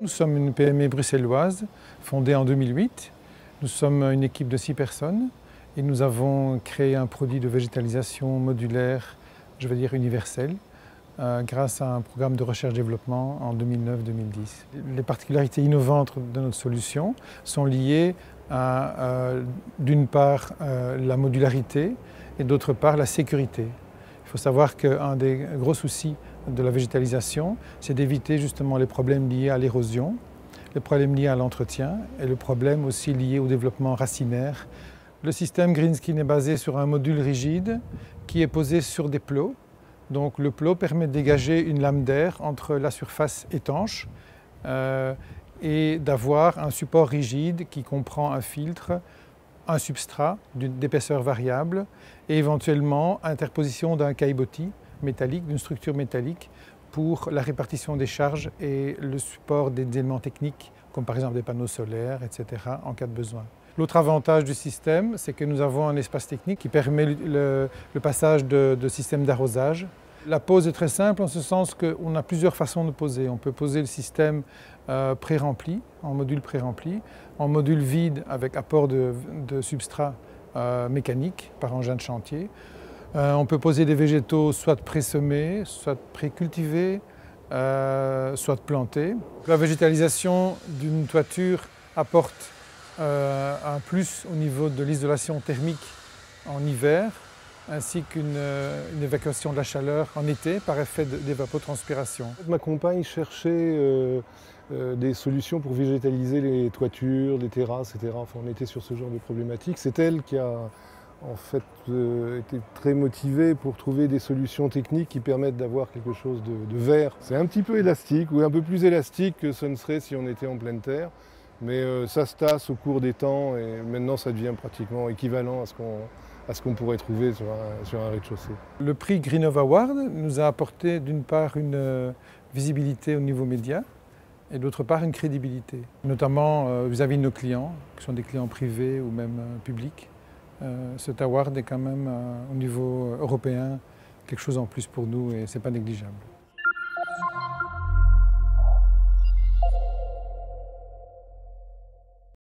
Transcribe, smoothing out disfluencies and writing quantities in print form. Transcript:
Nous sommes une PME bruxelloise fondée en 2008. Nous sommes une équipe de 6 personnes et nous avons créé un produit de végétalisation modulaire, je veux dire universel, grâce à un programme de recherche-développement en 2009-2010. Les particularités innovantes de notre solution sont liées à, d'une part, la modularité et d'autre part, la sécurité. Il faut savoir qu'un des gros soucis de la végétalisation, c'est d'éviter justement les problèmes liés à l'érosion, les problèmes liés à l'entretien et le problème aussi lié au développement racinaire. Le système Greenskin est basé sur un module rigide qui est posé sur des plots. Donc le plot permet de dégager une lame d'air entre la surface étanche et d'avoir un support rigide qui comprend un filtre, un substrat d'épaisseur variable et éventuellement interposition d'un caillebotis métallique, d'une structure métallique pour la répartition des charges et le support des éléments techniques comme par exemple des panneaux solaires, etc. en cas de besoin. L'autre avantage du système, c'est que nous avons un espace technique qui permet le passage de systèmes d'arrosage. La pose est très simple en ce sens qu'on a plusieurs façons de poser. On peut poser le système pré-rempli, en module pré-rempli, en module vide avec apport de substrat mécanique par engin de chantier. On peut poser des végétaux soit pré-semés, soit pré-cultivés, soit plantés. La végétalisation d'une toiture apporte un plus au niveau de l'isolation thermique en hiver, ainsi qu'une évacuation de la chaleur en été par effet d'évapotranspiration. Ma compagne cherchait des solutions pour végétaliser les toitures, les terrasses, etc. Enfin, on était sur ce genre de problématique. C'est elle qui a en fait été très motivée pour trouver des solutions techniques qui permettent d'avoir quelque chose de vert. C'est un petit peu élastique, ou un peu plus élastique que ce ne serait si on était en pleine terre. Mais ça se tasse au cours des temps et maintenant ça devient pratiquement équivalent à ce qu'on pourrait trouver sur un rez-de-chaussée. Le prix Greenov Award nous a apporté d'une part une visibilité au niveau média et d'autre part une crédibilité, notamment vis-à-vis de nos clients, qui sont des clients privés ou même publics. Cet award est quand même au niveau européen quelque chose en plus pour nous et ce n'est pas négligeable.